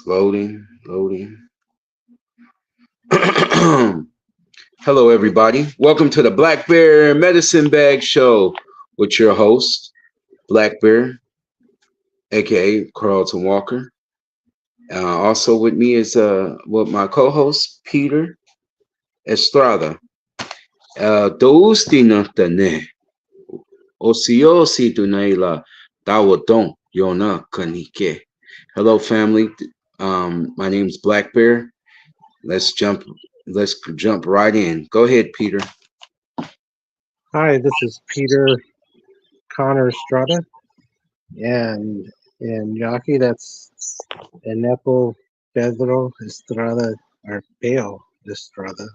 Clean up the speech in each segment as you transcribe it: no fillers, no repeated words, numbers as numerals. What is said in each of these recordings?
Loading, loading. Hello, everybody. Welcome to the Black Bear Medicine Bag Show with your host, Black Bear, aka Carlton Walker. Also with me is with my co-host Peter Estrada. Dousti ne osiosi tunaila dawodon yona kanike. Hello, family. My name's Black Bear. Let's jump. Let's jump right in. Go ahead, Peter. Hi, this is Peter Connor Estrada, and in Yaqui, that's Enepo Pedro Estrada Arpeo Estrada.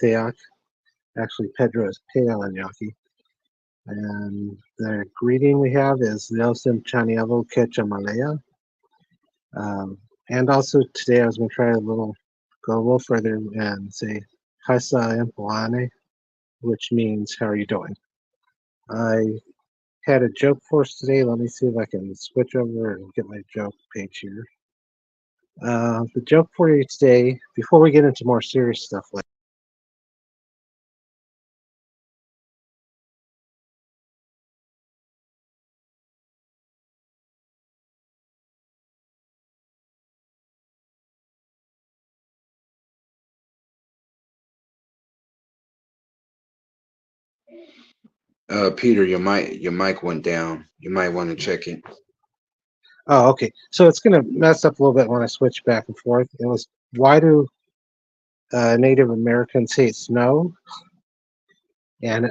Teac. Actually, Pedro is pale in Yaqui. And the greeting we have is Nelson Chaniavo Quechamalea. And also today I was going to go a little further and say Hasa Empoane, which means how are you doing? I had a joke for us today. Let me see if I can switch over and get my joke page here. The joke for you today, before we get into more serious stuff like Peter, your mic went down. You might want to check it. oh, okay. So it's going to mess up a little bit when I switch back and forth. It was why do Native Americans hate snow? And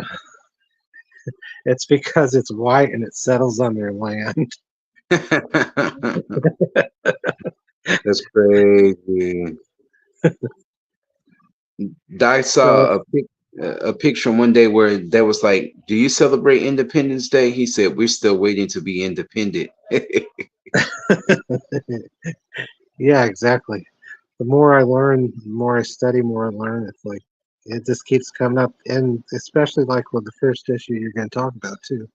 it's because it's white and it settles on their land. That's crazy. I So saw a picture one day where there was like, "Do you celebrate Independence Day?" He said, "We're still waiting to be independent." yeah, exactly. The more I learn, the more I study, more I learn. It's like it just keeps coming up, and especially like with the first issue you're going to talk about too.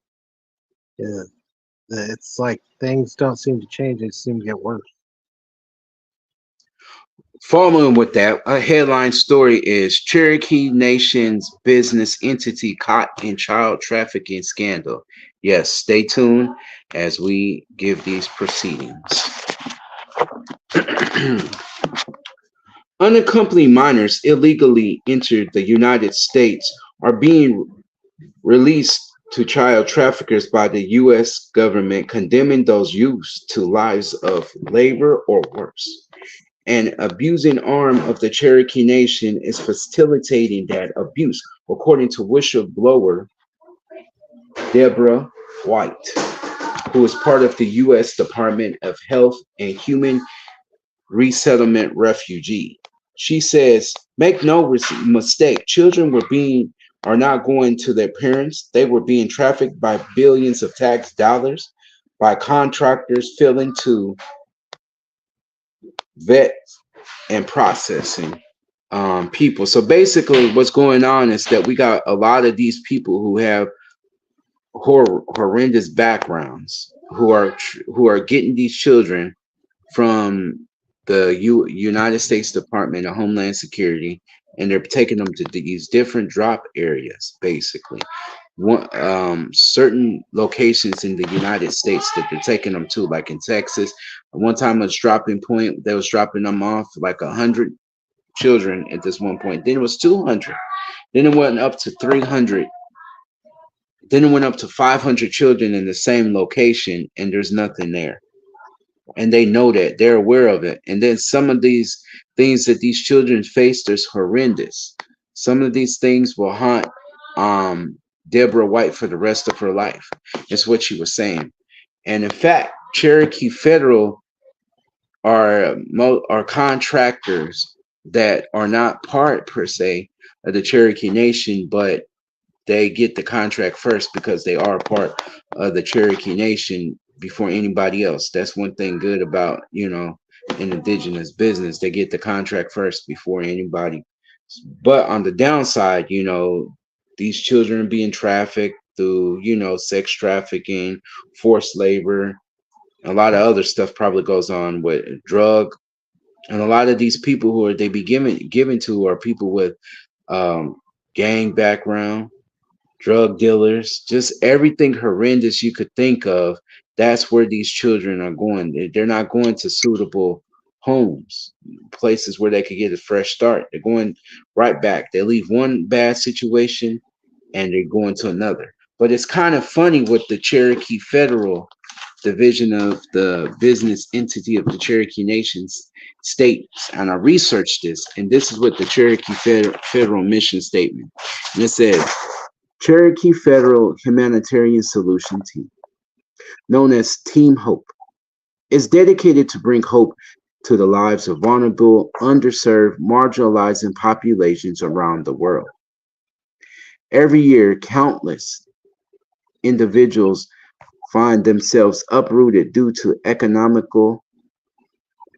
Yeah, it's like things don't seem to change; they seem to get worse. Following with that, a headline story is Cherokee Nation's business entity caught in child trafficking scandal. Yes, stay tuned as we give these proceedings. Unaccompanied minors illegally entered the United States are being released to child traffickers by the U.S. government, condemning those youths to lives of labor or worse. An abusing arm of the Cherokee Nation is facilitating that abuse, according to whistleblower Deborah White, who is part of the U.S. Department of Health and Human Resettlement Refugee. She says, "Make no mistake, children are not going to their parents. They were being trafficked by billions of tax dollars, by contractors failing to vet and processing people." So basically, what's going on is that we got a lot of these people who have horrendous backgrounds who are getting these children from the United States Department of Homeland Security, and they're taking them to these different drop areas, basically. Certain locations in the United States that they're taking them to, like in Texas. At one time, a dropping point, they was dropping them off like 100 children at this one point. Then it was 200. Then it went up to 300. Then it went up to 500 children in the same location, and there's nothing there. And they know that, they're aware of it. And then some of these things that these children face is horrendous. Some of these things will haunt um Deborah White for the rest of her life. Is what she was saying. And in fact, Cherokee Federal are contractors that are not part per se of the Cherokee Nation, but they get the contract first because they are part of the Cherokee Nation before anybody else. That's one thing good about, in indigenous business. They get the contract first before anybody. But on the downside, these children are being trafficked through, sex trafficking, forced labor. A lot of other stuff probably goes on with drug, and a lot of these people who are they be given to are people with um, gang background, drug dealers, just everything horrendous you could think of. That's where these children are going. They're not going to suitable homes, places where they could get a fresh start. They're going right back. They leave one bad situation and they're going to another. But it's kind of funny with the Cherokee Federal Division of the business entity of the Cherokee Nations states, and I researched this, and this is what the Cherokee Federal mission statement. And it says Cherokee Federal Humanitarian Solution Team, known as Team Hope, is dedicated to bring hope to the lives of vulnerable, underserved, marginalized populations around the world. Every year, countless individuals find themselves uprooted due to economical,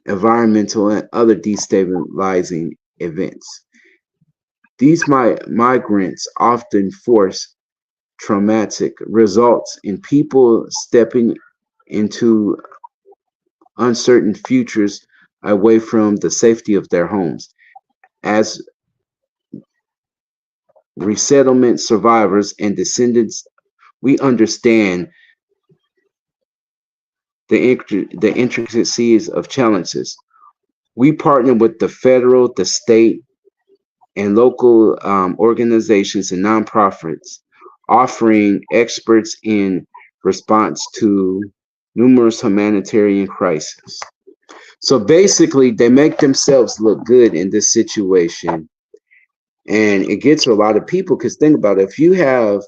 environmental, and other destabilizing events. These migrants often force traumatic results in people stepping into uncertain futures away from the safety of their homes. As resettlement survivors and descendants, we understand the intricacies of challenges. We partner with the federal, the state, and local organizations and nonprofits, offering experts in response to numerous humanitarian crises. So basically, they make themselves look good in this situation, and it gets a lot of people. Because think about it, if you have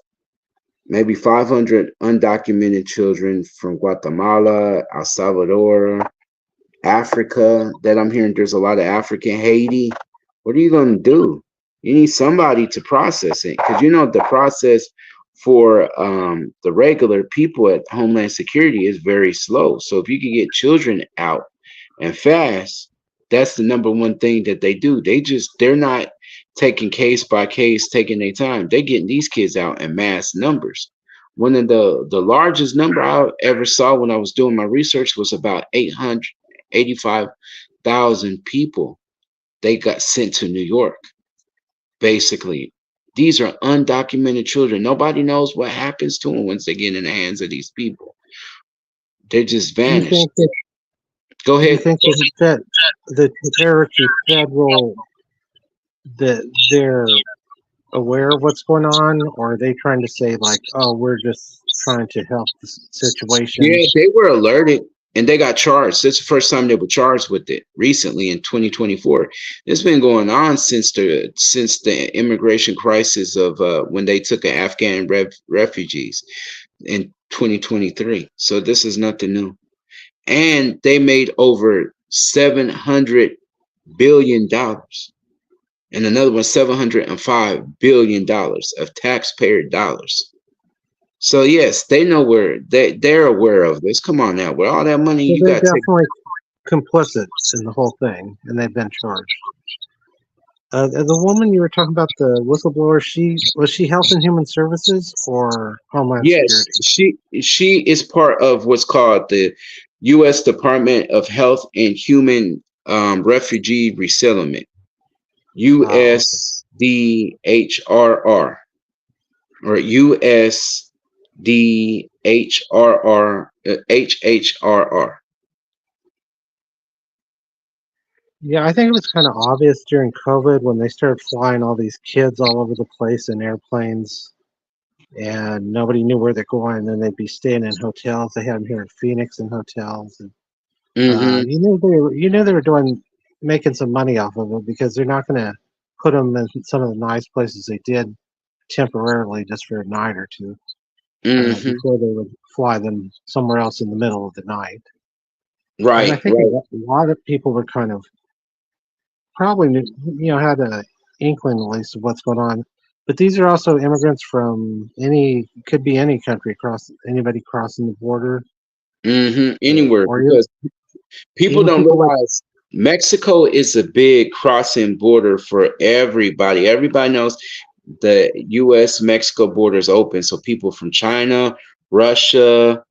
maybe 500 undocumented children from Guatemala, El Salvador, Africa, that I'm hearing there's a lot of African, Haiti. What are you going to do? You need somebody to process it because you know the process for the regular people at Homeland Security is very slow. So if you can get children out and fast, that's the number one thing that they do. They're not taking case by case, taking their time. They're getting these kids out in mass numbers. One of the largest number I ever saw when I was doing my research was about 885,000 people they got sent to New York. Basically, these are undocumented children. Nobody knows what happens to them once they get in the hands of these people. They just Do you vanish. think that Go do you ahead. think that the Cherokee Federal that they're aware of what's going on, or are they trying to say like, oh, we're just trying to help the situation? Yeah, they were alerted and they got charged. That's the first time they were charged with it recently in 2024. It's been going on since the immigration crisis of when they took Afghan refugees in 2023. So this is nothing new. And they made over $700 billion, and another one $705 billion of taxpayer dollars. So yes, they know where they're aware of this. Come on now, with all that money So you they're got to take. definitely complicit in the whole thing, and they've been charged. The woman you were talking about, the whistleblower, she Health and Human Services or Homeland Yes, Security? she is part of what's called the U.S. Department of Health and Human Refugee Resettlement, Okay. USDHRR, or USDHRR, HHRR. Yeah, I think it was kind of obvious during COVID when they started flying all these kids all over the place in airplanes, and nobody knew where they're going. And then they'd be staying in hotels. They had them here in Phoenix in hotels, and Mm-hmm. you knew they were doing making some money off of it because they're not going to put them in some of the nice places they did temporarily just for a night or two Mm-hmm. before they would fly them somewhere else in the middle of the night. And I Right, think a right. lot of people were kind of probably had a inkling at least of what's going on. But these are also immigrants from could be any country anybody crossing the border, Mm-hmm. Anywhere, or because people even don't people like realize Mexico is a big crossing border for everybody. Everybody knows the US Mexico border is open. So people from China, Russia,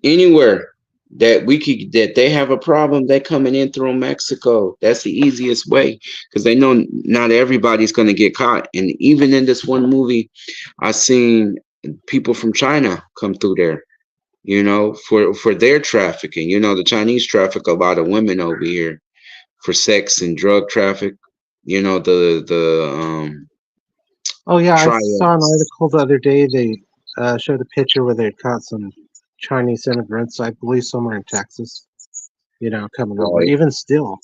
anywhere. that we could that they have a problem, they coming in through Mexico. That's the easiest way because they know not everybody's going to get caught. And even in this one movie, I seen people from China come through there, for their trafficking. The Chinese traffic a lot of women over here for sex and drug traffic. The Oh yeah, I saw an triads. article the other day. They showed a picture where they caught some Chinese immigrants, I believe somewhere in Texas, coming over. Right. Even still,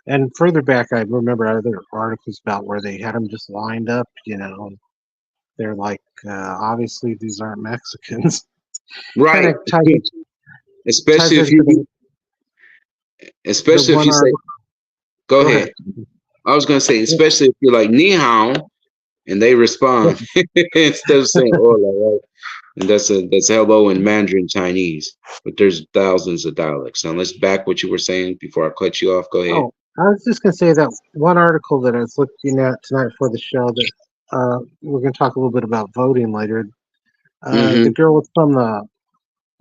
and further back, I remember other articles about where they had them just lined up. And they're like, obviously these aren't Mexicans. Kind Right. of ties Especially if into you the especially if one you say, article. go Go ahead. ahead. I was gonna say, Yeah, especially if you're like ni hao and they respond instead of saying hola, right? And that's hello in Mandarin Chinese. But there's thousands of dialects. Now let's back what you were saying before I cut you off. Go ahead. Oh, I was just gonna say that one article that I was looking at tonight for the show that we're gonna talk a little bit about voting later. The Mm-hmm. girl was from the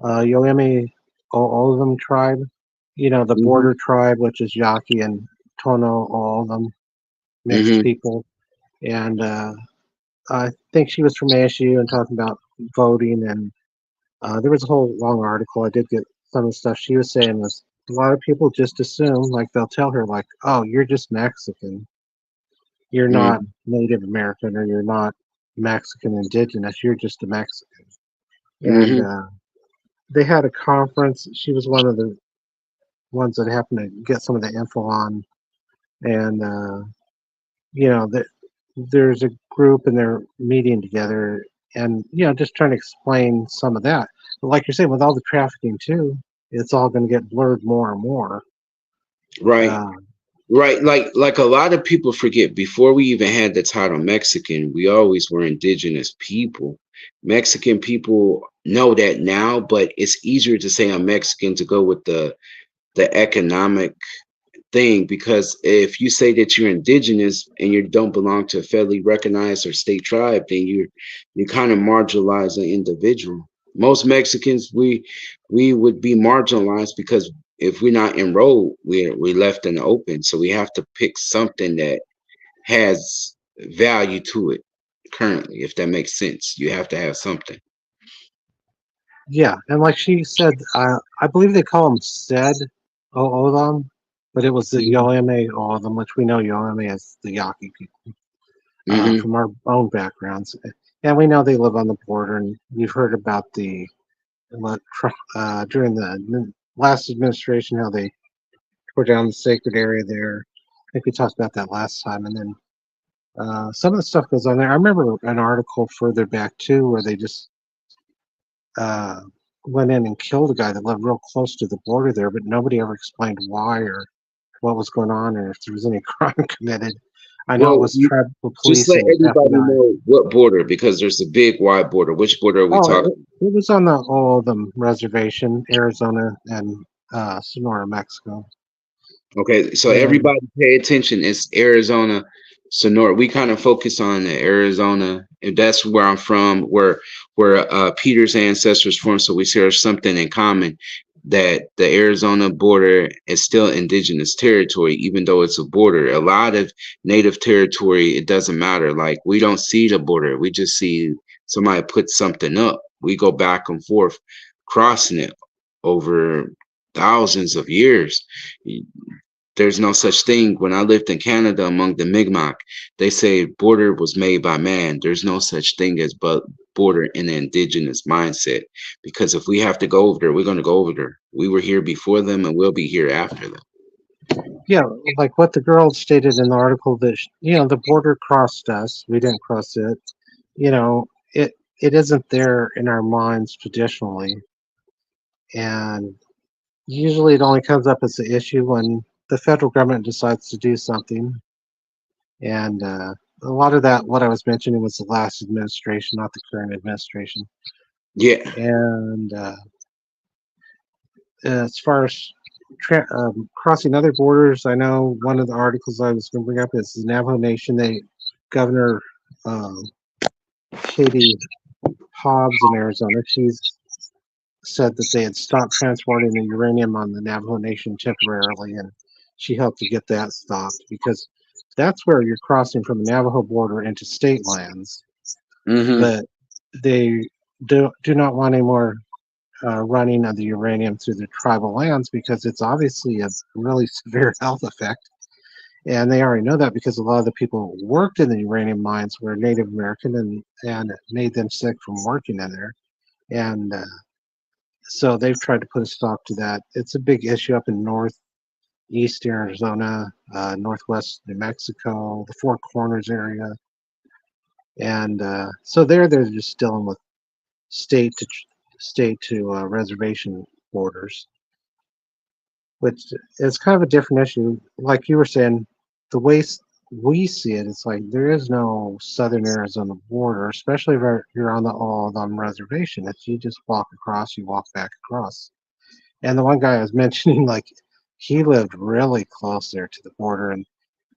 Yoemi Oldham tribe, the Mm-hmm. border tribe, which is Yaqui and Tono Oldham mixed Mm-hmm. people, and I think she was from ASU and talking about voting, and there was a whole long article. I did get some of the stuff she was saying was a lot of people just assume, like they'll tell her, like, "Oh, you're just Mexican. You're not Native American, or you're not Mexican indigenous. You're just a Mexican." And Mm-hmm. they had a conference. She was one of the ones that happened to get some of the info on, and that there's a group and they're meeting together, and just trying to explain some of that. But like you're saying, with all the trafficking too, it's all going to get blurred more and more. Right. Uh, Right. Like a lot of people forget before we even had the title Mexican, we always were indigenous people. Mexican people know that now, but it's easier to say I'm Mexican to go with the economic thing, because if you say that you're indigenous and you don't belong to a federally recognized or state tribe, then you kind of marginalize an individual. Most Mexicans, we would be marginalized because if we're not enrolled, we're left in the open. So we have to pick something that has value to it currently, if that makes sense. You have to have something. yeah, and like she said, I believe they call them said Olam, but it was the Hmm. Yoeme Olam, which we know Yoeme as the Yaqui people Hmm. from our own backgrounds. And we know they live on the border, and you've heard about during the last administration how they tore down the sacred area there. I think we talked about that last time, and then some of the stuff goes on there. I remember an article further back too where they just uh, went in and killed a guy that lived real close to the border there, but nobody ever explained why or what was going on or if there was any crime committed. I know it Well, was tribal just police let and everybody FBI. know what border, because there's a big wide border. Which border are we Oh, talking? it was on the Oldham Reservation, Arizona and Sonora, Mexico. Okay, so And everybody pay attention. It's Arizona, Sonora. We kind of focus on the Arizona, and that's where I'm from, where Peter's ancestors from. So we share something in common, that the Arizona border is still indigenous territory, even though it's a border. A lot of native territory, it doesn't matter. Like, we don't see the border. We just see somebody put something up. We go back and forth, crossing it over thousands of years. There's no such thing. When I lived in Canada among the Mi'kmaq, they say border was made by man. There's no such thing as but border in the indigenous mindset. Because if we have to go over there, we're going to go over there. We were here before them and we'll be here after them. yeah, like what the girl stated in the article that the border crossed us. We didn't cross it. It isn't there in our minds traditionally, and usually it only comes up as an issue when the federal government decides to do something. And a lot of that, what I was mentioning, was the last administration, not the current administration. Yeah. And as far as crossing other borders, I know one of the articles I was going to bring up is the Navajo Nation. Governor um, Katie Hobbs in Arizona. She's said that they had stopped transporting the uranium on the Navajo Nation temporarily, and she helped to get that stopped because that's where you're crossing from the Navajo border into state lands. Mm-hmm. But they do not want any more running of the uranium through the tribal lands because it's obviously a really severe health effect. And they already know that because a lot of the people who worked in the uranium mines were Native American, and it made them sick from working in there. And so they've tried to put a stop to that. It's a big issue up in northeast Arizona, northwest New Mexico, the Four Corners area. And so they're just dealing with state to reservation borders, which is kind of a different issue. Like you were saying, the way we see it, it's like there is no southern Arizona border, especially if you're on the all on reservation. If you just walk across, you walk back across. And the one guy I was mentioning, like he lived really close there to the border, and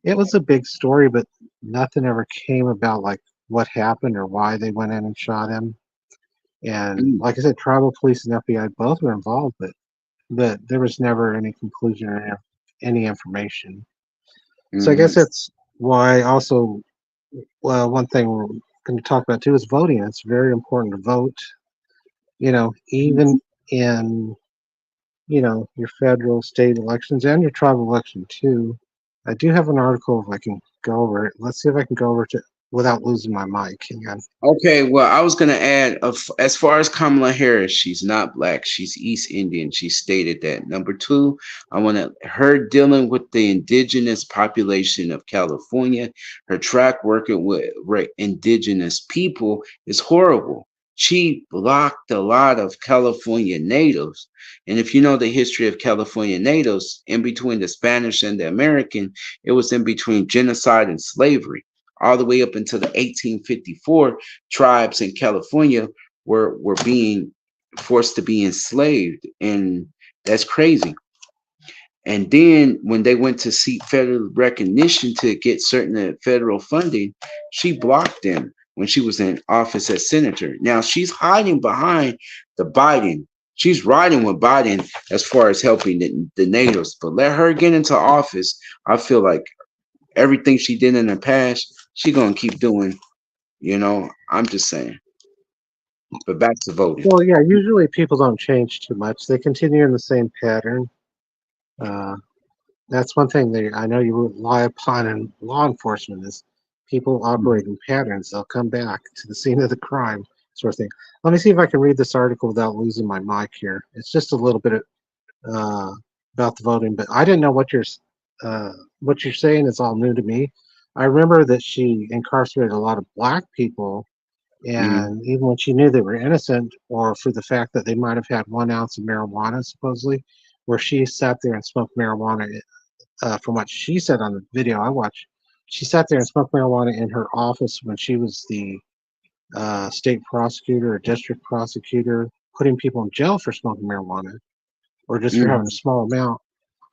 it was a big story, but nothing ever came about like what happened or why they went in and shot him. And like I said, tribal police and FBI both were involved, but there was never any conclusion or any information. So I Mm-hmm. guess that's why also, well, one thing we're going to talk about too is voting. It's very important to vote, even in, your federal, state elections and your tribal election too. I do have an article if I can go over it. Let's see if I can go over it without losing my mic. Hang on. Okay, well, I was gonna add, as far as Kamala Harris, she's not black. She's East Indian. She stated that. Number two, I want her dealing with the indigenous population of California. Her track working with indigenous people is horrible. She blocked a lot of California natives, and if you know the history of California natives, in between the Spanish and the American, it was in between genocide and slavery all the way up until the 1854 tribes in California were being forced to be enslaved, and that's crazy. And then when they went to seek federal recognition to get certain federal funding, she blocked them when she was in office as senator. Now she's hiding behind the Biden. She's riding with Biden as far as helping the natives, but let her get into office. I feel like everything she did in the past, she gonna keep doing. I'm just saying. But back to voting. Well, yeah, usually people don't change too much. They continue in the same pattern. Uh, That's one thing that I know you rely upon in law enforcement is people operate in patterns. They'll come back to the scene of the crime, sort of thing. Let me see if I can read this article without losing my mic here. It's just a little bit uh, about the voting, but I didn't know what you're saying is all new to me. I remember that she incarcerated a lot of black people, Mm-hmm. and even when she knew they were innocent, or for the fact that they might have had 1 ounce of marijuana, supposedly, where she sat there and smoked marijuana from what she said on the video I watched, she sat there and smoked marijuana in her office when she was the state prosecutor or district prosecutor, putting people in jail for smoking marijuana or just for having a Mm-hmm. small amount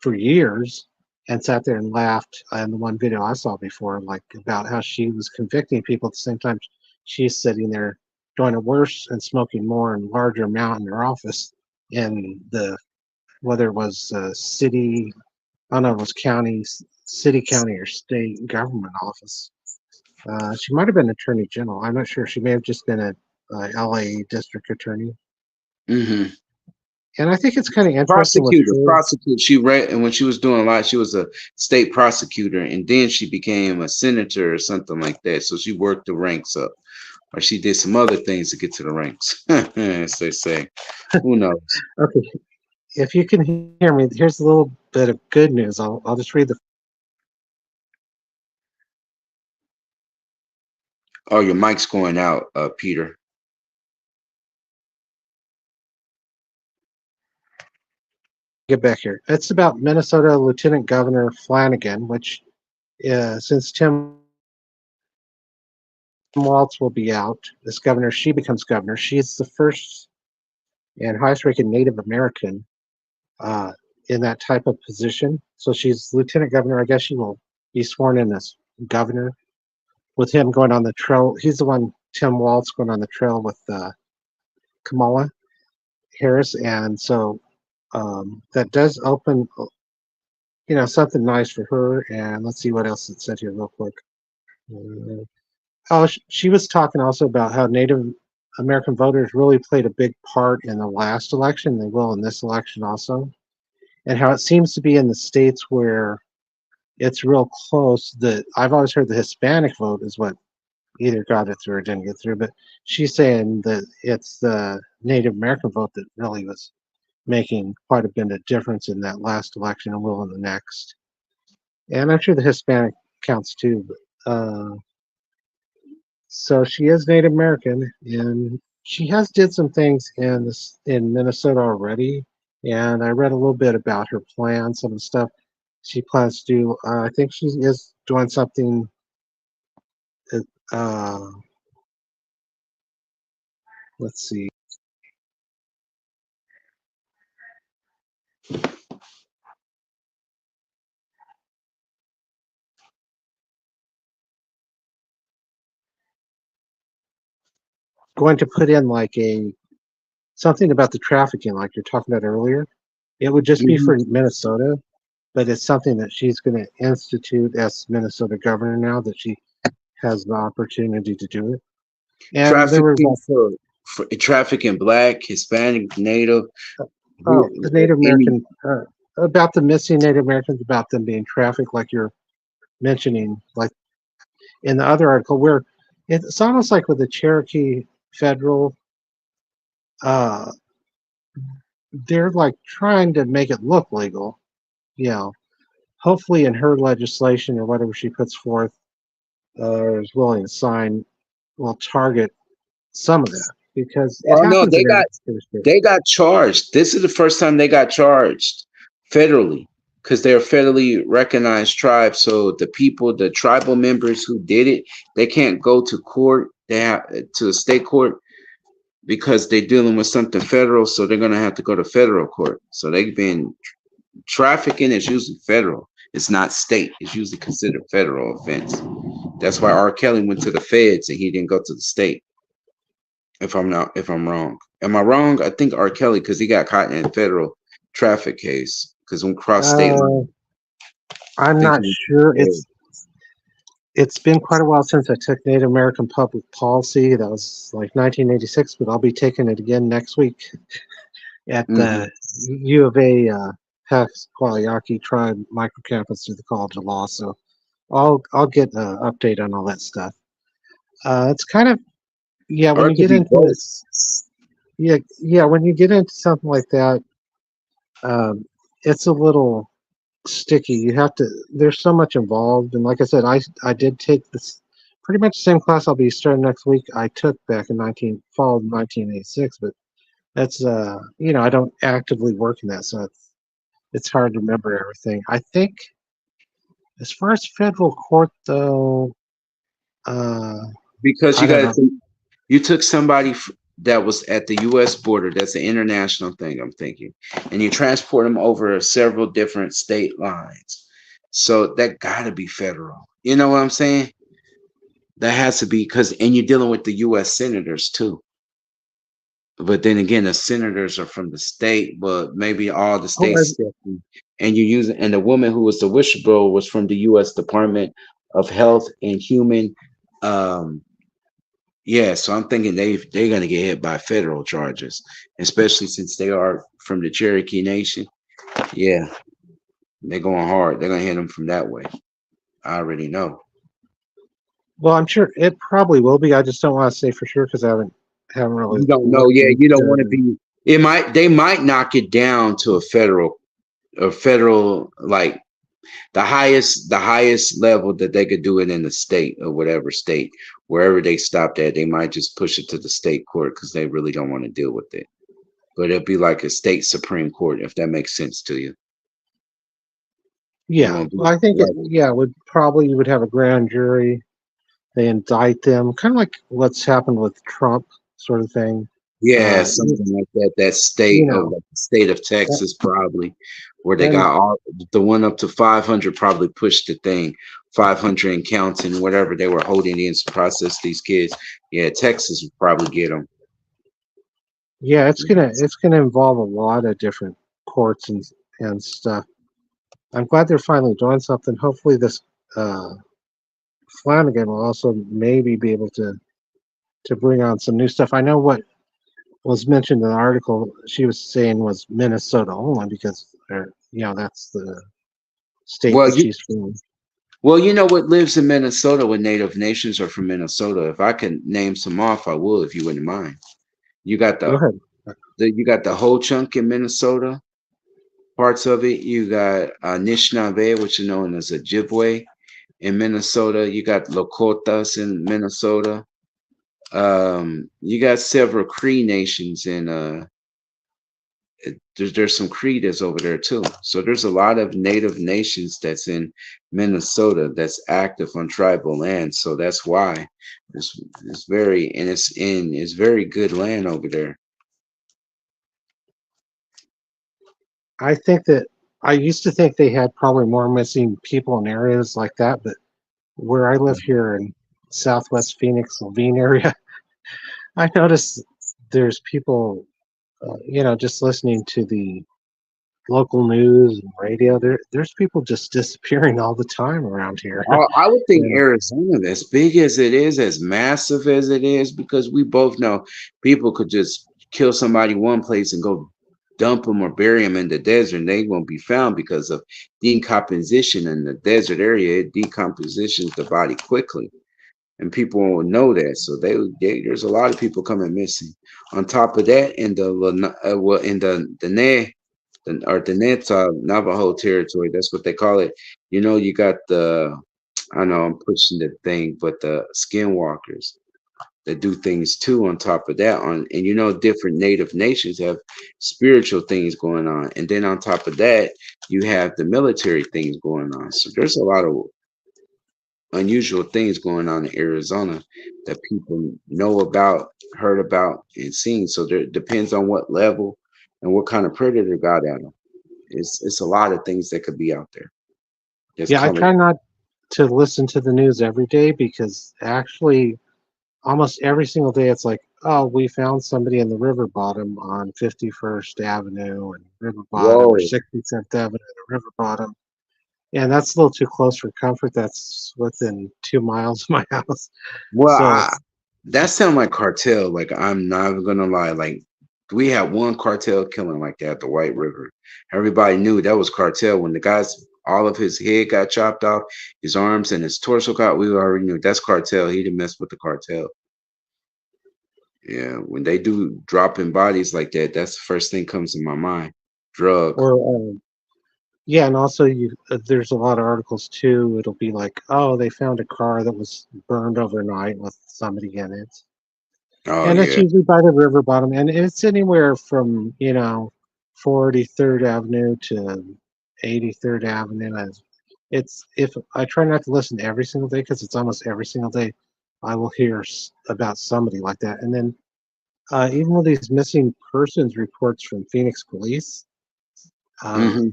for years, and sat there and laughed in the one video I saw before, like about how she was convicting people at the same time she's sitting there doing it worse and smoking more and larger amount in her office in the whether it was city I don't know if it was county, city, county, or state government office. She might have been attorney general. I'm not sure. She may have just been a LA district attorney. Mm-hmm. And I think it's kind of interesting with Prosecutor, her. prosecutor. She read, and when she was doing a lot, she was a state prosecutor, and then she became a senator or something like that. So she worked the ranks up, or she did some other things to get to the ranks, as they say. Who knows? Okay, if you can hear me, here's a little bit of good news. I'll just read the Oh, your mic's going out, Peter. get back here. It's about Minnesota Lieutenant Governor Flanagan, which since Tim Waltz will be out, this governor, she becomes governor. She is the first and highest ranking Native American uh, in that type of position. So she's lieutenant governor. I guess she will be sworn in as governor with him going on the trail. He's the one, Tim Waltz, going on the trail with Kamala. Harris, and so that does open, something nice for her. And let's see what else it said here real quick. Uh, Oh, she was talking also about how Native American voters really played a big part in the last election. They will in this election also, and how it seems to be in the states where it's real close. That I've always heard the Hispanic vote is what either got it through or didn't get through, but she's saying that it's the Native American vote that really was making quite a bit of difference in that last election and will in the next. And I'm sure the Hispanic counts too. But, so she is Native American, and she has did some things in Minnesota already. And I read a little bit about her plan, some of the stuff she plans to do. I think she is doing something. Uh, let's see, going to put in like a something about the trafficking, like you're talking about earlier. It would just be Mhm. for Minnesota, but it's something that she's going to institute as Minnesota governor now that she has the opportunity to do it. And there were Trafficking for trafficking black, Hispanic, Native, oh, who the Native any American, about the missing Native Americans, about them being trafficked, like you're mentioning, like in the other article, where it's almost like with the Cherokee federal, uh, they're like trying to make it look legal. You know, hopefully in her legislation or whatever she puts forth or is willing to sign will target some of that because it oh no, happens in every state. they got charged. This is the first time they got charged federally because they're a federally recognized tribe. So the people, the tribal members who did it, they can't go to court. They have to a state court because they're dealing with something federal. So they're gonna have to go to federal court. So they've been trafficking is usually federal. It's not state. It's usually considered federal offense. That's why R. Kelly went to the feds and he didn't go to the state. If I'm wrong. Am I wrong? I think R. Kelly because he got caught in a federal traffic case because when cross state Uh, line, I I'm think not he sure. was. It's been quite a while since I took Native American public policy. That was like 1986, but I'll be taking it again next week at Mm-hmm. the U of A Pasquayaki Tribe microcampus through the College of Law. So I'll get an update on all that stuff. It's kind of yeah when Or it you could get be into both. this yeah when you get into something like that, um, it's a little sticky. You have to. There's so much involved, and like I said, I did take this pretty much the same class I'll be starting next week. I took back in 1986, but that's I don't actively work in that, so it's hard to remember everything. I think as far as federal court though, uh, Because I you don't got to know. think, you took somebody that was at the U.S. border. That's an international thing. I'm thinking, and you transport them over several different state lines. So that got to be federal. You know what I'm saying? That has to be because, and you're dealing with the U.S. senators too. But then again, the senators are from the state, but maybe all the Oh, states still. And you use and the woman who was the whistleblower was from the U.S. Department of Health and Human. Um, yeah, so I'm thinking they're gonna get hit by federal charges, especially since they are from the Cherokee Nation. Yeah, they're going hard. They're gonna hit them from that way. I already know. well, I'm sure it probably will be. I just don't want to say for sure because I haven't really You don't know. looked Yeah, you don't want to into. be. It might. They might knock it down to a federal like the highest level that they could do it in the state or whatever state, wherever they stopped at, they might just push it to the state court because they really don't want to deal with it. But it'll be like a state supreme court if that makes sense to you. It Yeah, won't be well, I think it. like Yeah, would probably you would have a grand jury. They indict them, kind of like what's happened with Trump, sort of thing. yeah, You, something like that. That you state of know, like the state of a- Texas probably, where they and got all the one up to 500 probably pushed the thing 500 and counting whatever they were holding in to process these kids. Yeah, Texas would probably get them. Yeah, it's gonna involve a lot of different courts and stuff. I'm glad they're finally doing something. Hopefully, this uh, Flanagan will also maybe be able to bring on some new stuff. I know what was mentioned in the article she was saying was Minnesota only because that's the state Well, that she's from. you know what lives in Minnesota? What Native nations are from Minnesota? If I can name some off, I will. If you wouldn't mind. You got Go ahead. you got the whole chunk in Minnesota. Parts of it. You got Anishinaabe, which is known as Ojibwe in Minnesota. You got Lakotas in Minnesota. You got several Cree nations in there's some Cree that's over there too. So there's a lot of native nations that's in Minnesota that's active on tribal land. So that's why it's very and it's very good land over there. I think that I used to think they had probably more missing people in areas like that, but where I live here in Southwest Phoenix, Levine area, I noticed there's people, just listening to the local news and radio. There's people just disappearing all the time around here. I would think Yeah. Arizona, as big as it is, as massive as it is, because we both know people could just kill somebody one place and go dump them or bury them in the desert, and they won't be found because of decomposition in the desert area. It decompositions the body quickly, and people won't know that. So there's a lot of people coming missing. On top of that, in the in the Neta Navajo territory, that's what they call it. You got I know I'm pushing the thing, but the skinwalkers that do things too on top of that and different native nations have spiritual things going on. And then on top of that, you have the military things going on. So there's a lot of unusual things going on in Arizona that people know about, heard about, and seen. So there depends on what level and what kind of predator got at them. It's a lot of things that could be out there. That's Yeah, I coming. try not to listen to the news every day because actually almost every single day it's like, oh, we found somebody in the river bottom on 51st Avenue and river bottom or Whoa. 65th Avenue and river bottom. And that's a little too close for comfort. That's within 2 miles of my house. Well, So it's that sound like cartel. Like I'm not even gonna lie. Like we had one cartel killing like that at the White River. Everybody knew that was cartel when the guy's all of his head got chopped off, his arms and his torso got. We already knew that's cartel. He didn't mess with the cartel. Yeah, when they do dropping bodies like that, that's the first thing comes in my mind. Drug. or yeah, and also there's a lot of articles too. It'll be like, oh, they found a car that was burned overnight with somebody in it. Oh And it's yeah. usually by the river bottom, and it's anywhere from 43rd Avenue to 83rd Avenue. As it's if I try not to listen every single day because it's almost every single day I will hear about somebody like that. And then even with these missing persons reports from Phoenix police, uh, Hmm.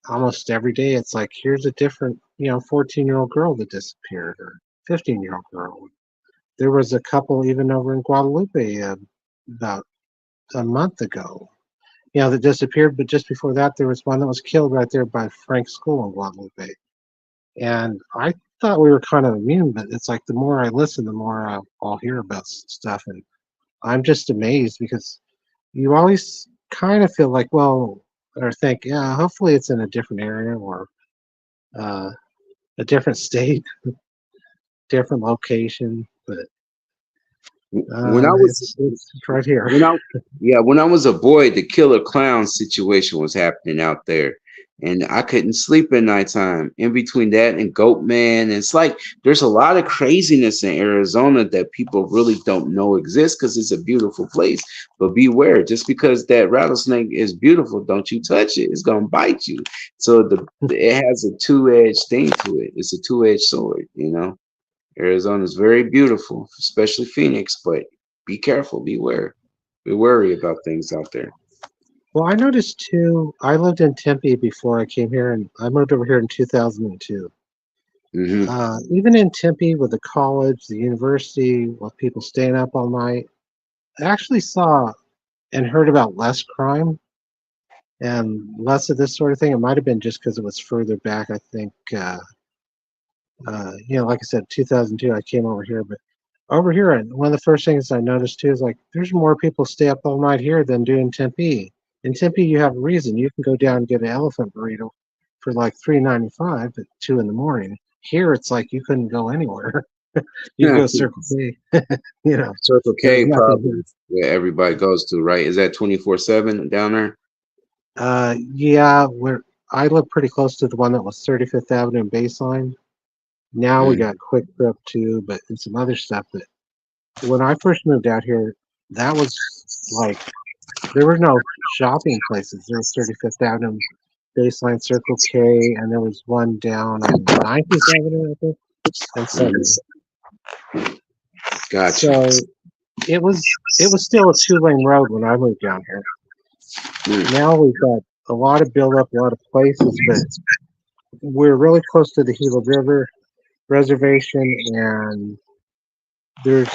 almost every day it's like here's a different 14-year-old girl that disappeared or 15-year-old girl. There was a couple even over in Guadalupe about a month ago, that disappeared. But just before that, there was one that was killed right there by Frank's school in Guadalupe. And I thought we were kind of immune, but it's like the more I listen, the more I'll hear about stuff. And I'm just amazed because you always kind of feel like, well, or think, yeah, hopefully it's in a different area or uh, a different state, different location. But When I was it's right here. when I yeah, when I was a boy, the killer clown situation was happening out there. And I couldn't sleep at nighttime. In between that and Goat Man, it's like there's a lot of craziness in Arizona that people really don't know exists because it's a beautiful place. But beware, just because that rattlesnake is beautiful, don't you touch it. It's gonna bite you. So it has a two-edged thing to it. It's a two-edged sword. Arizona is very beautiful, especially Phoenix, but be careful, beware. Be wary about things out there. Well, I noticed too. I lived in Tempe before I came here, and I moved over here in 2002. Hmm. Even in Tempe, with the college, the university, with people staying up all night, I actually saw. and heard about less crime and less of this sort of thing. It might have been just because it was further back. I think, like I said, 2002, I came over here, but over here, and one of the first things I noticed too is like there's more people stay up all night here than do in Tempe. In Tempe, you have a reason. You can go down and get an elephant burrito for like $3.95 at 2 in the morning. Here, it's like you couldn't go anywhere. You can Yeah. go Circle K. You know, Circle there's K nothing probably here. is where everybody goes to, right? Is that 24/7 down there? Yeah, I live pretty close to the one that was 35th Avenue and Baseline. Now we Mm. got Quick Trip too, but and some other stuff. But when I first moved out here, that was like there were no shopping places. There was 35th Avenue, Baseline, Circle K, and there was one down on 90th Avenue, I think, and Mhm. 70th. Gotcha. So it was still a 2 lane road when I moved down here. Mm. Now we've got a lot of build up, a lot of places, but we're really close to the Gila River reservation, and there's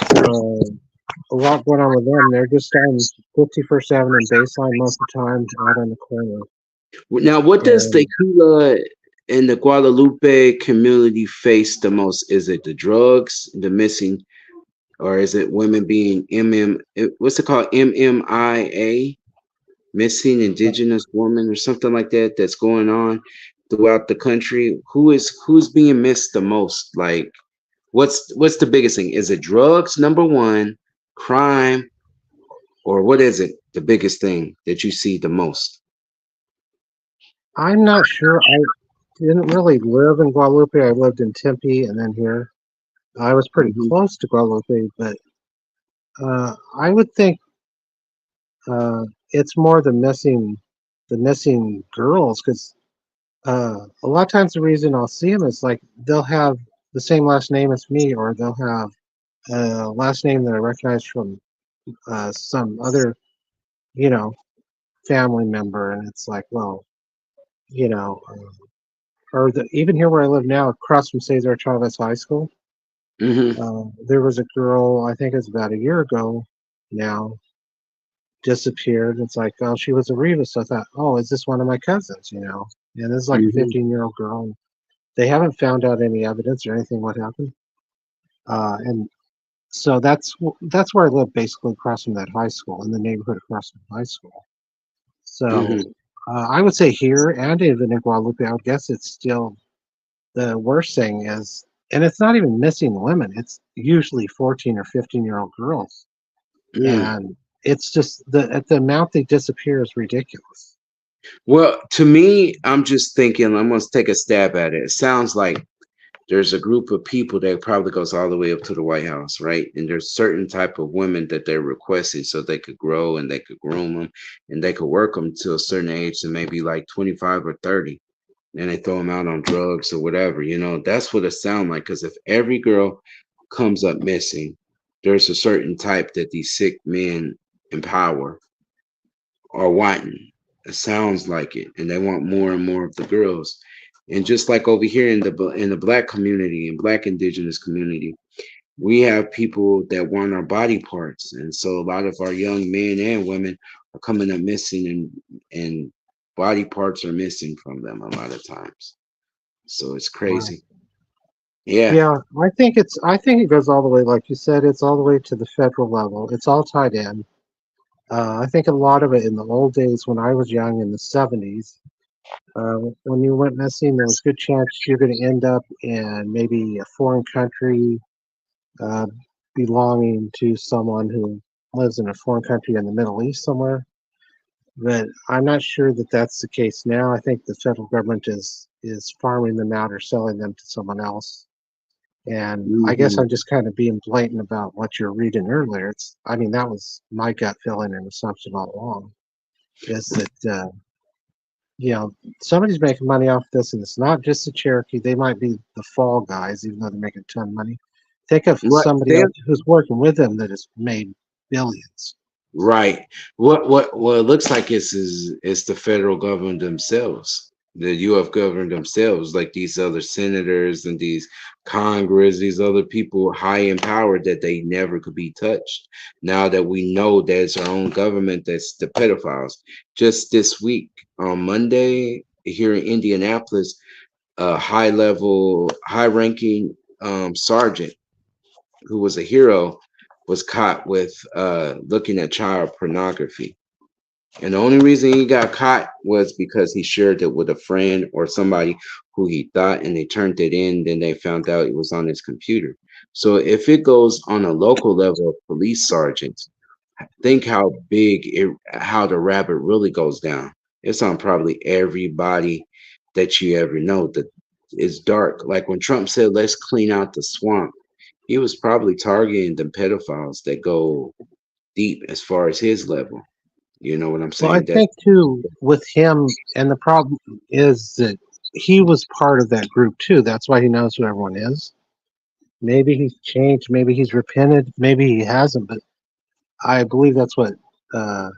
a lot going on with them. They're just on 51st Avenue and Baseline most of the time, out on the corner. Now, what does the And Gila and the Guadalupe community face the most? Is it the drugs, the missing, or is it women being what's it called? MMIA, missing indigenous woman or something like that that's going on throughout the country? Who's being missed the most? Like what's the biggest thing? Is it drugs, number one, crime, or what is it? The biggest thing that you see the most? I'm not sure. I didn't really live in Guadalupe. I lived in Tempe and then here. I was pretty Hmm. close to Guadalupe, but I would think it's more the missing girls, because a lot of times the reason I'll see them is like they'll have the same last name as me, or they'll have a last name that I recognize from some other, you know, family member, and it's like, well, you know, even here where I live now, across from Cesar Chavez High School, Hmm. there was a girl, I think it was about a year ago now, disappeared. It's like, oh, she was a Reva. So I thought, oh, is this one of my cousins? And this is like a Hmm. 15-year-old girl. They haven't found out any evidence or anything what happened. And so that's where I live, basically across from that high school, in the neighborhood across from the high school. So Hmm. I would say here and even in Guadalupe, I would guess it's still the worst thing is, and it's not even missing women. It's usually 14 or 15-year-old girls, Mm. and it's just the amount they disappear is ridiculous. Well, to me, I'm just thinking, I'm going to take a stab at it. It sounds like there's a group of people that probably goes all the way up to the White House, right? And there's certain type of women that they're requesting so they could grow and they could groom them and they could work them to a certain age, to maybe like 25 or 30. And they throw them out on drugs or whatever. That's what it sounds like. Because if every girl comes up missing, there's a certain type that these sick men empower are wanting. It sounds like it, and they want more and more of the girls. And just like over here in the black community and black indigenous community, we have people that want our body parts, and so a lot of our young men and women are coming up missing, and body parts are missing from them a lot of times. So it's Wow. crazy. Yeah. Yeah, I think it goes all the way, like you said, it's all the way to the federal level. It's all tied in. I think a lot of it in the old days when I was young in the 70s, when you went missing, there was a good chance you're going to end up in maybe a foreign country, uh, belonging to someone who lives in a foreign country in the Middle East somewhere. But I'm not sure that that's the case now. I think the federal government is farming them out or selling them to someone else. And I guess Hmm. I'm just kind of being blatant about what you're reading earlier. I mean, that was my gut feeling and assumption all along. Is that you know somebody's making money off this, and it's not just the Cherokee. They might be the fall guys, even though they're making a ton of money. Think of What somebody they else who's working with them that has made billions. right? What it looks like it's the federal government themselves. The UF governed themselves, like these other senators and these Congress, these other people high in power that they never could be touched. Now that we know there's our own government that's the pedophiles. Just this week on Monday here in Indianapolis, a high level, high ranking sergeant who was a hero was caught with looking at child pornography. And the only reason he got caught was because he shared it with a friend or somebody who he thought, and they turned it in. Then they found out it was on his computer. So if it goes on a local level of police sergeants, think how big it, how the rabbit really goes down. It's on probably everybody that you ever know. That it's dark. Like when Trump said, "Let's clean out the swamp," he was probably targeting the pedophiles that go deep as far as his level. You know what I'm Well, I saying? That think too with him, and the problem is that he was part of that group too. That's why he knows who everyone is. Maybe he's changed. Maybe he's repented. Maybe he hasn't. But I believe that's what uh,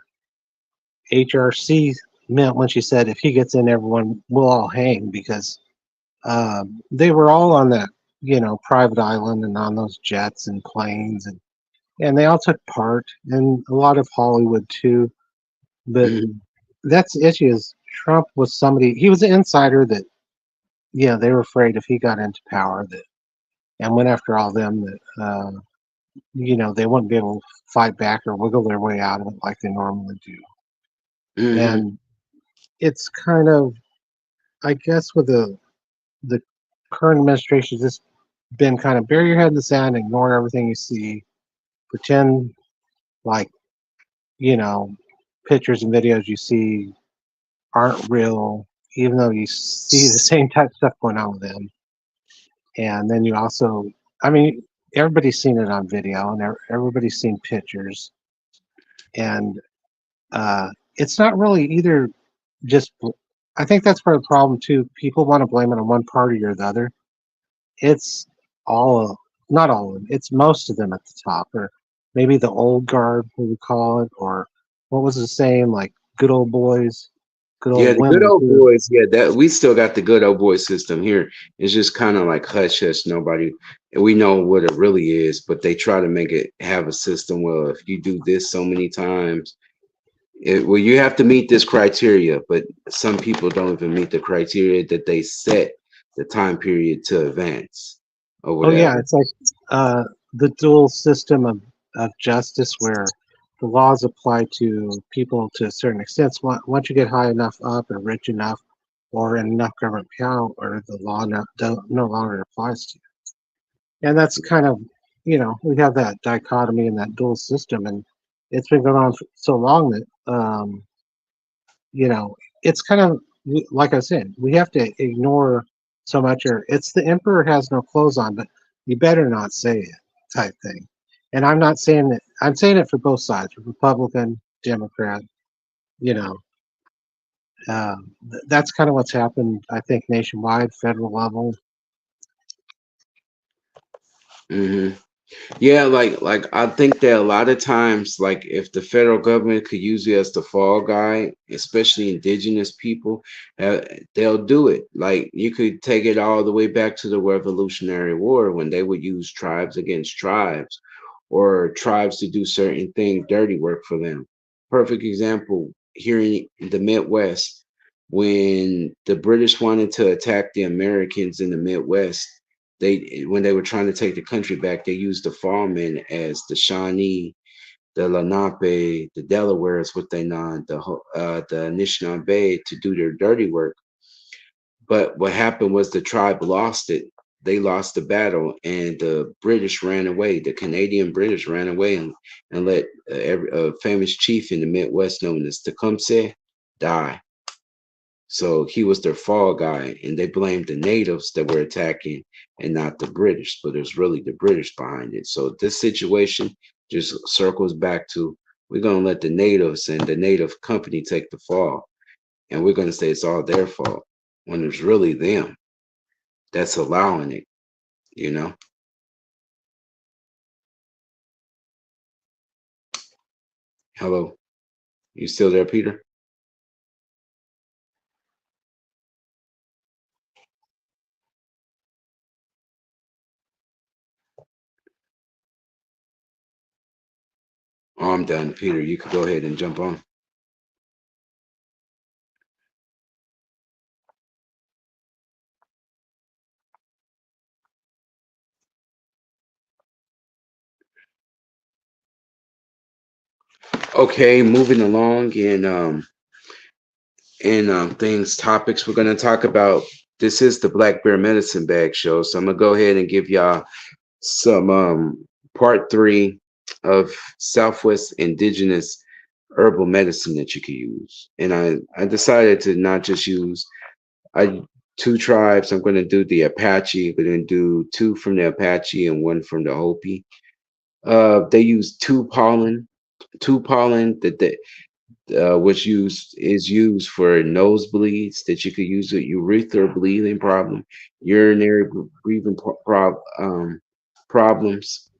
HRC meant when she said, "If he gets in, everyone will all hang," because they were all on that, private island and on those jets and planes, and they all took part, and a lot of Hollywood too. But Mhm. that's the issue is Trump was somebody, he was an insider that, yeah, they were afraid if he got into power that and went after all them that, they wouldn't be able to fight back or wiggle their way out of it like they normally do. Mhm. And it's kind of, I guess, with the current administration, just been kind of bury your head in the sand, ignore everything you see, pretend like, you know, pictures and videos you see aren't real, even though you see the same type of stuff going on with them. And then you also, I mean, everybody's seen it on video and everybody's seen pictures. And it's not really either just, I think that's part of the problem too. People want to blame it on one party or the other. It's all, not all of them, it's most of them at the top, or maybe the old guard, we would call it, or what was the saying, like good old boys, good Yeah, old the good women old too. boys. Yeah, that we still got the good old boy system here. It's just kind of like hush hush. Nobody, we know what it really is, but they try to make it have a system. Well, if you do this so many times, well, you have to meet this criteria. But some people don't even meet the criteria that they set the time period to advance or Oh yeah, whatever. it's like the dual system of justice where the laws apply to people to a certain extent. So once you get high enough up and rich enough or in enough government power, or the law no longer applies to you. And that's kind of, we have that dichotomy and that dual system. And it's been going on for so long that, you know, it's kind of like I said, we have to ignore so much, or it's the emperor has no clothes on, but you better not say it type thing. And I'm not saying that, I'm saying it for both sides, Republican, Democrat, you know. That's kind of what's happened, I think, nationwide, federal level. Hmm. Yeah, like I think that a lot of times, like if the federal government could use you as the fall guy, especially indigenous people, uh, they'll do it. Like you could take it all the way back to the Revolutionary War when they would use tribes against tribes, or tribes to do certain things, dirty work for them. Perfect example here in the Midwest, when the British wanted to attack the Americans in the Midwest, they when they were trying to take the country back, they used the Farmen as the Shawnee, the Lenape, the Delawares, what they know, the Anishinaabe to do their dirty work. But what happened was the tribe lost it. They lost the battle, and the British ran away. The Canadian British ran away and let a famous chief in the Midwest known as Tecumseh die. So he was their fall guy, and they blamed the natives that were attacking and not the British, but it was really the British behind it. So this situation just circles back to we're going to let the natives and the native company take the fall, and we're going to say it's all their fault when it's really them that's allowing it, you know? Hello, you still there, Peter? Oh, I'm done, Peter. You could go ahead and jump on. Okay, moving along in things topics we're gonna talk about. This is the Black Bear Medicine Bag Show, so I'm gonna go ahead and give y'all some part three of Southwest indigenous herbal medicine that you can use. And I decided to not just use I two tribes. I'm gonna do the Apache. We're gonna do two from the Apache and one from the Hopi. They use two pollen that which used for nosebleeds that you could use with urethral bleeding problem, urinary breathing problems.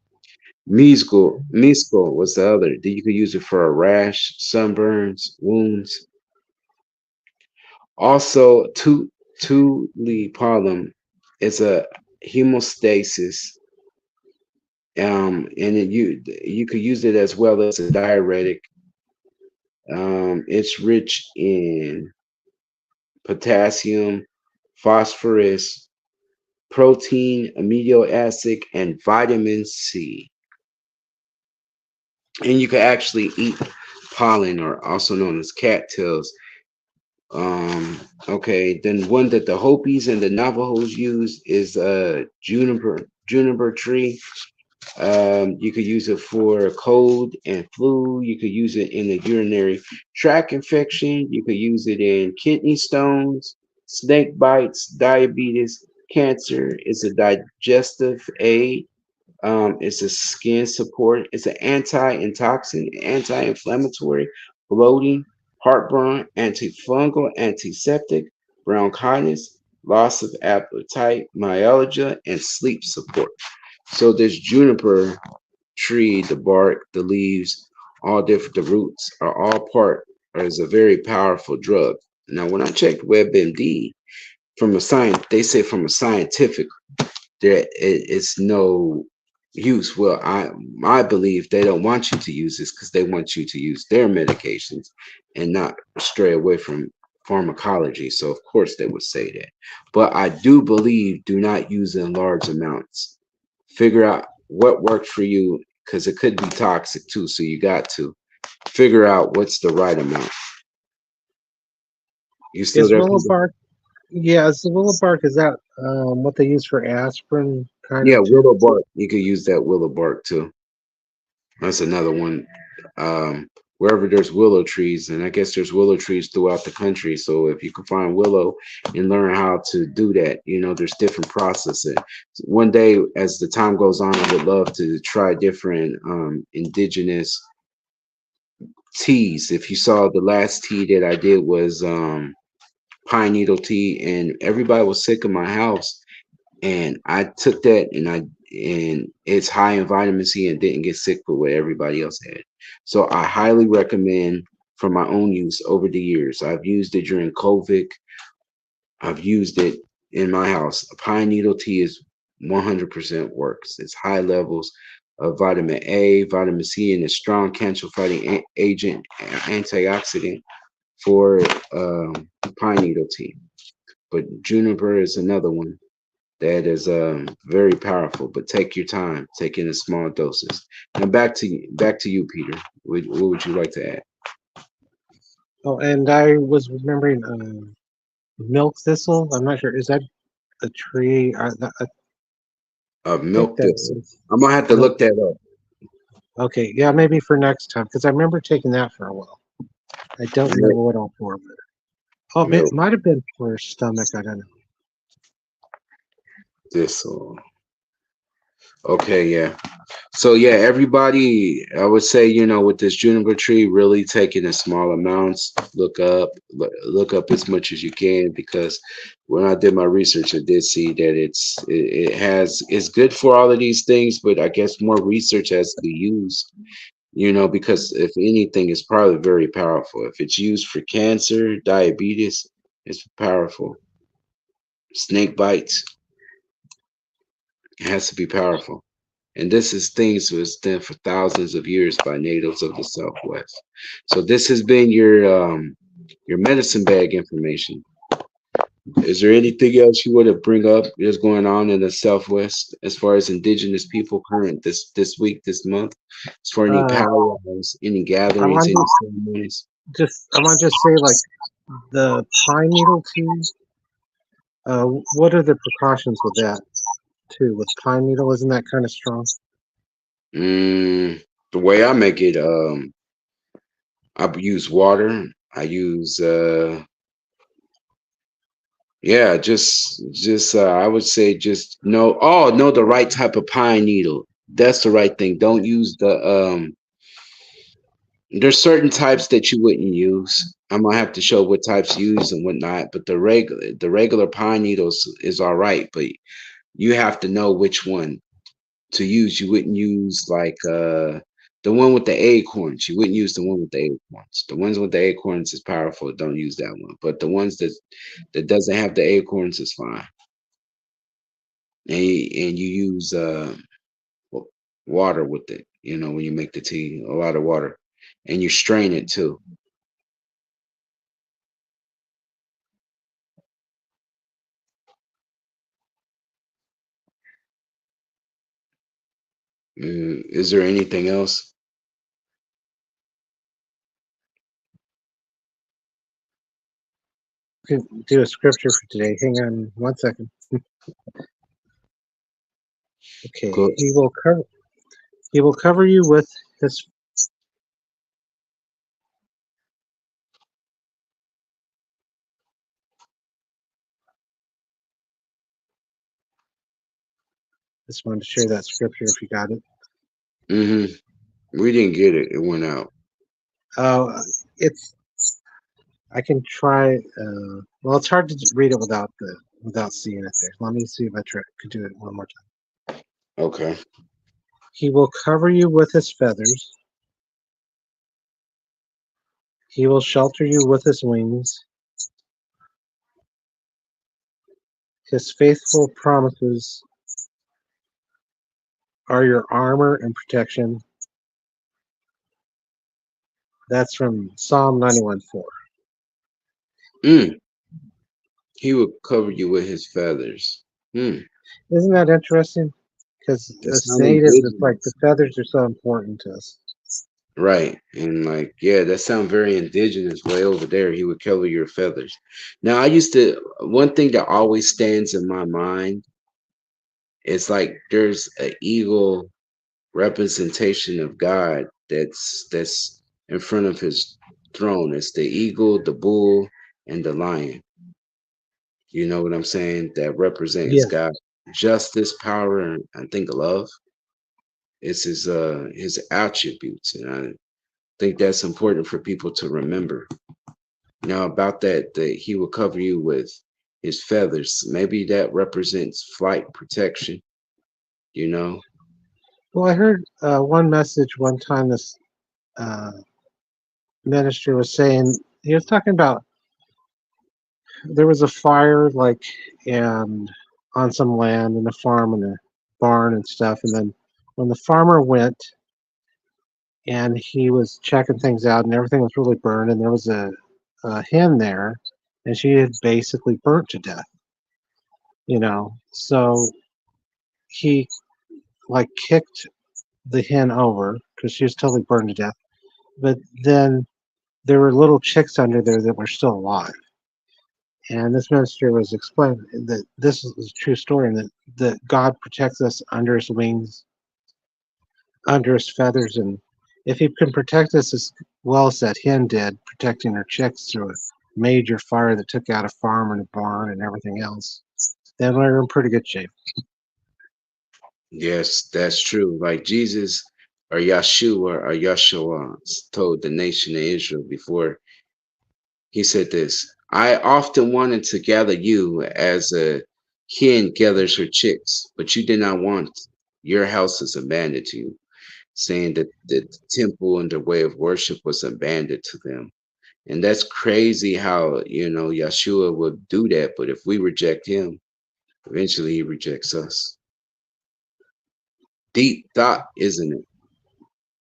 Mescal was the other. That you could use it for a rash, sunburns, wounds. Also, two pollen is a hemostasis. And you could use it as well as a diuretic. It's rich in potassium, phosphorus, protein, amino acid, and vitamin C. And you can actually eat pollen, or also known as cattails. Okay, then one that the Hopis and the Navajos use is juniper tree. You could use it for cold and flu. You could use it in a urinary tract infection. You could use it in kidney stones, snake bites, diabetes, cancer. It's a digestive aid. It's a skin support. It's an anti-intoxin, anti-inflammatory, bloating, heartburn, antifungal, antiseptic, bronchitis, loss of appetite, myalgia, and sleep support. So this juniper tree, the bark, the leaves, all different, the roots are all part, or is a very powerful drug. Now, when I checked WebMD from a science, they say from a scientific it's no use. Well, I believe they don't want you to use this because they want you to use their medications and not stray away from pharmacology. So of course they would say that. But I do believe do not use in large amounts. Figure out what works for you because it could be toxic too. So you got to figure out what's the right amount. You still Is there, willow Peter? bark? Yeah, is the willow bark, is that what they use for aspirin kind Yeah, of too? willow bark. You could use that willow bark too. That's another one. Wherever there's willow trees, and I guess there's willow trees throughout the country. So if you can find willow and learn how to do that, there's different processes. One day, as the time goes on, I would love to try different indigenous teas. If you saw the last tea that I did was pine needle tea, and everybody was sick in my house and I took that and it's high in vitamin C and didn't get sick with what everybody else had. So I highly recommend for my own use over the years. I've used it during COVID. I've used it in my house. Pine needle tea is 100% works. It's high levels of vitamin A, vitamin C, and a strong cancer fighting agent, antioxidant for pine needle tea. But juniper is another one that is very powerful. But take your time, take in small doses. Now back to you, Peter. What would you like to add? Oh, and I was remembering milk thistle. I'm not sure. Is that a tree? I think Milk that thistle. is I'm gonna have to milk. look that up. Okay, yeah, maybe for next time because I remember taking that for a while. I don't Milk remember what all for, but it milk might have been for stomach. I don't know. thistle. Okay, yeah. So yeah, everybody, I would say, with this juniper tree, really take it in small amounts. Look up as much as you can because when I did my research, I did see that it's good for all of these things, but I guess more research has to be used. Because if anything, it's probably very powerful. If it's used for cancer, diabetes, it's powerful. Snake bites, it has to be powerful. And this is things that was done for thousands of years by natives of the Southwest. So this has been your medicine bag information. Is there anything else you want to bring up that's going on in the Southwest as far as indigenous people current this week, this month? As far as any Uh, powwows, any I gatherings, want any to ceremonies? I want to just say like the pine needle tea. What are the precautions with that too? With pine needle, isn't that kind of strong? The way I make it, I use water. I use yeah, just I would say just know the right type of pine needle. That's the right thing. Don't use the there's certain types that you wouldn't use. I'm gonna have to show what types you use and whatnot, but the regular pine needles is all right, but you have to know which one to use. You wouldn't use like the one with the acorns. You wouldn't use the one with the acorns. The ones with the acorns is powerful. Don't use that one. But the ones that doesn't have the acorns is fine. And you use wa- water with it. You know when you make the tea, a lot of water, and you strain it too. Is there anything else? Can do a scripture for today. Hang on one second. Okay, Go. he will cover you with his. Just wanted to share that scripture if you got it. hmm We didn't get it. It went out. Oh, it's I can try. Well, it's hard to read it without seeing it there. Let me see if I could do it one more time. Okay. He will cover you with his feathers. He will shelter you with his wings. His faithful promises are your armor and protection. That's from Psalm 91:4. Mm. He will cover you with his feathers. Hmm. Isn't that interesting? Because That as sounds natives, it's like the indigenous. feathers are so important to us. Right. And like, yeah, that sounds very indigenous way over there. He would cover your feathers. Now, one thing that always stands in my mind is like there's an eagle representation of God that's in front of his throne. It's the eagle, the bull, and the lion. You know what I'm saying? That represents Yes. God. Justice, power, and I think love. It's his attributes. And I think that's important for people to remember. Now about that he will cover you with his feathers. Maybe that represents flight protection, you know? Well, I heard one message one time. This uh, minister was saying he was talking about there was a fire like and on some land and a farm and a barn and stuff, and then when the farmer went and he was checking things out and everything was really burned and there was a hen there and she had basically burnt to death, so he like kicked the hen over because she was totally burned to death, but then there were little chicks under there that were still alive. And this minister was explaining that this is a true story and that God protects us under his wings, under his feathers. And if he can protect us as well as that hen did, protecting her chicks through a major fire that took out a farm and a barn and everything else, then we're in pretty good shape. Yes, that's true. Like Jesus or Yeshua told the nation of Israel before he said this, I often wanted to gather you as a hen gathers her chicks, but you did not want. Your house is abandoned to you, saying that the temple and the way of worship was abandoned to them. And that's crazy how, Yeshua would do that. But if we reject him, eventually he rejects us. Deep thought, isn't it?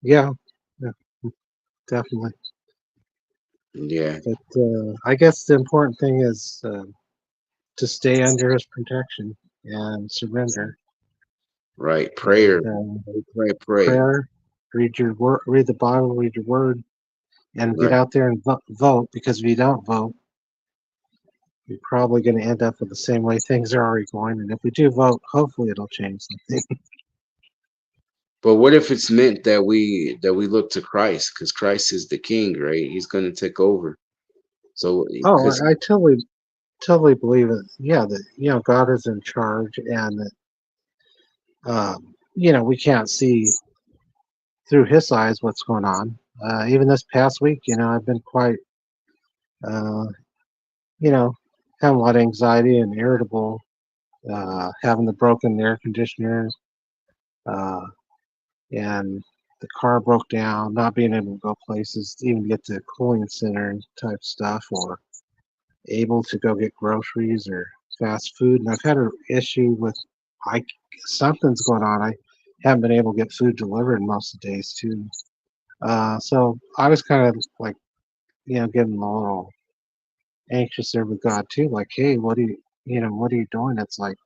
Yeah, yeah, definitely. Yeah, But I guess the important thing is to stay under his protection and surrender. right. And Prayer. Pray, pray. prayer, read your word, read the Bible, read your word, and get Right. out there and vote. Because if you don't vote, you're probably going to end up with the same way things are already going. And if we do vote, hopefully it'll change something. But what if it's meant that we look to Christ, because Christ is the King, right? He's going to take over. So, Oh, because I totally believe it. Yeah, that God is in charge, and that we can't see through His eyes what's going on. Even this past week, I've been quite, uh, you know, having a lot of anxiety and irritable. Having the broken air conditioner, uh, and the car broke down, not being able to go places, even get to cooling center type stuff, or able to go get groceries or fast food. And I've had an issue with I something's going on. I haven't been able to get food delivered most of the days too. So I was kind of like, getting a little anxious there with God too. Like, hey, what are you doing? It's like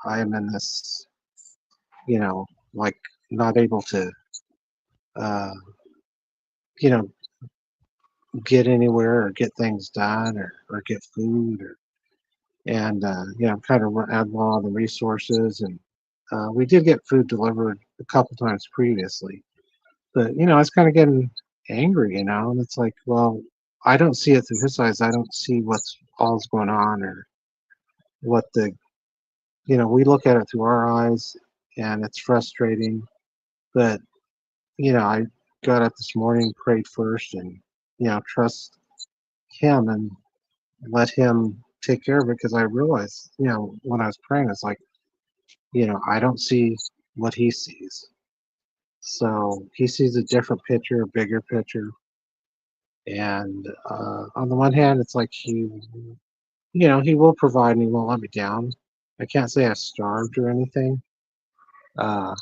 I am in this, like not able to, uh, you know, get anywhere or get things done or get food and kind of add a lot of the resources. And we did get food delivered a couple times previously, but I was kind of getting angry, and it's like, well, I don't see it through his eyes. I don't see what's all's going on or what we look at it through our eyes, and it's frustrating. But I got up this morning, prayed first, and trust him and let him take care of it, because I realized, when I was praying, it's like, I don't see what he sees. So he sees a different picture, a bigger picture. And on the one hand, it's like he will provide and he won't let me down. I can't say I starved or anything. Uh,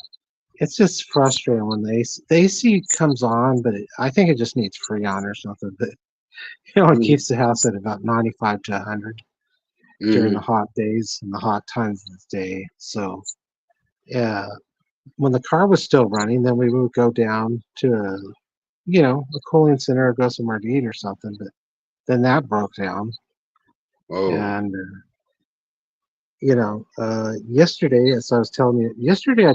it's just frustrating when the AC comes on, but I think it just needs Freon or something. But it mm-hmm, keeps the house at about 95 to 100 during the mm-hmm. hot days and the hot times of the day. So yeah, when the car was still running, then we would go down to a cooling center or go somewhere to eat or something. But then that broke down, Oh, and yesterday, as I was telling you, yesterday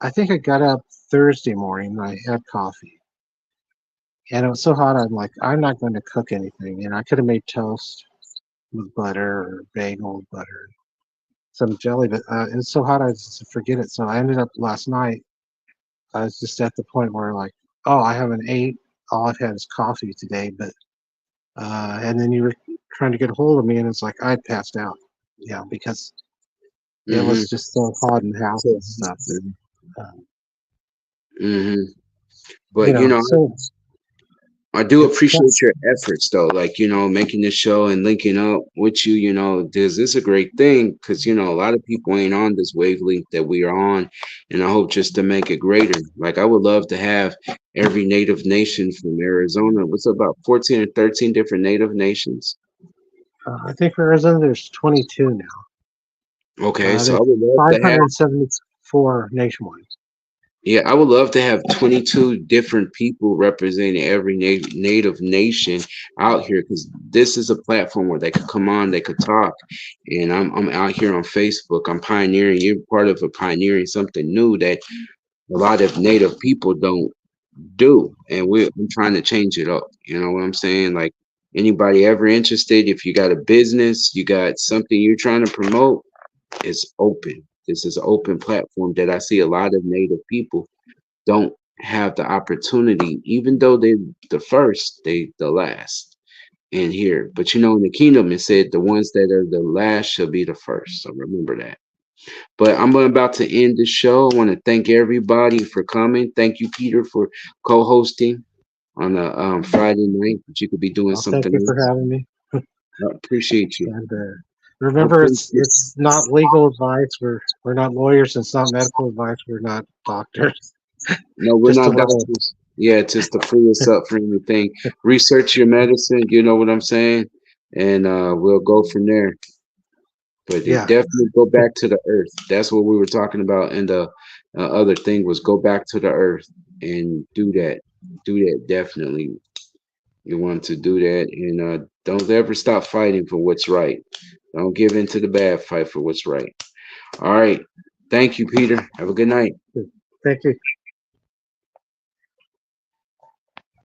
I think I got up Thursday morning. And I had coffee, and it was so hot. I'm like, I'm not going to cook anything. I could have made toast with butter or bagel with butter, some jelly, but it was so hot I just forget it. So I ended up last night. I was just at the point where like, oh, I haven't ate. All I've had is coffee today, but and then you were trying to get a hold of me, and it's like I passed out. Yeah, because it mm-hmm. was just so hot in the house So, and stuff. Uh, mm-hmm. But so I do it's appreciate tough. your efforts though, like, making this show and linking up with you, this is a great thing because, a lot of people ain't on this wavelength that we are on. And I hope just to make it greater. Like, I would love to have every native nation from Arizona. What's about 14 or 13 different native nations? I think for Arizona there's 22 now. Okay, so I There's would love to have. 574 nationwide. Yeah, I would love to have 22 different people representing every native nation out here because this is a platform where they could come on, they could talk. And I'm out here on Facebook. I'm pioneering. You're part of a pioneering something new that a lot of native people don't do. And I'm trying to change it up. You know what I'm saying? Like anybody ever interested, if you got a business, you got something you're trying to promote, it's open. This is an open platform that I see a lot of native people don't have the opportunity, even though they're the first, they the last in here. But in the kingdom, it said the ones that are the last shall be the first. So remember that. But I'm about to end the show. I want to thank everybody for coming. Thank you, Peter, for co-hosting on a Friday night. But you could be doing Well, thank something you for else. having me. I appreciate you. And Remember, hopefully, it's not legal advice. We're not lawyers. It's not medical advice. We're not doctors. no, we're Just a not little, doctors. Yeah, just to free us up from anything. Research your medicine. You know what I'm saying, and we'll go from there. But it yeah, definitely go back to the earth. That's what we were talking about. And the other thing was go back to the earth and do that. Do that definitely. You want to do that, and don't ever stop fighting for what's right. Don't give in to the bad. Fight for what's right. All right. Thank you, Peter. Have a good night. thank you.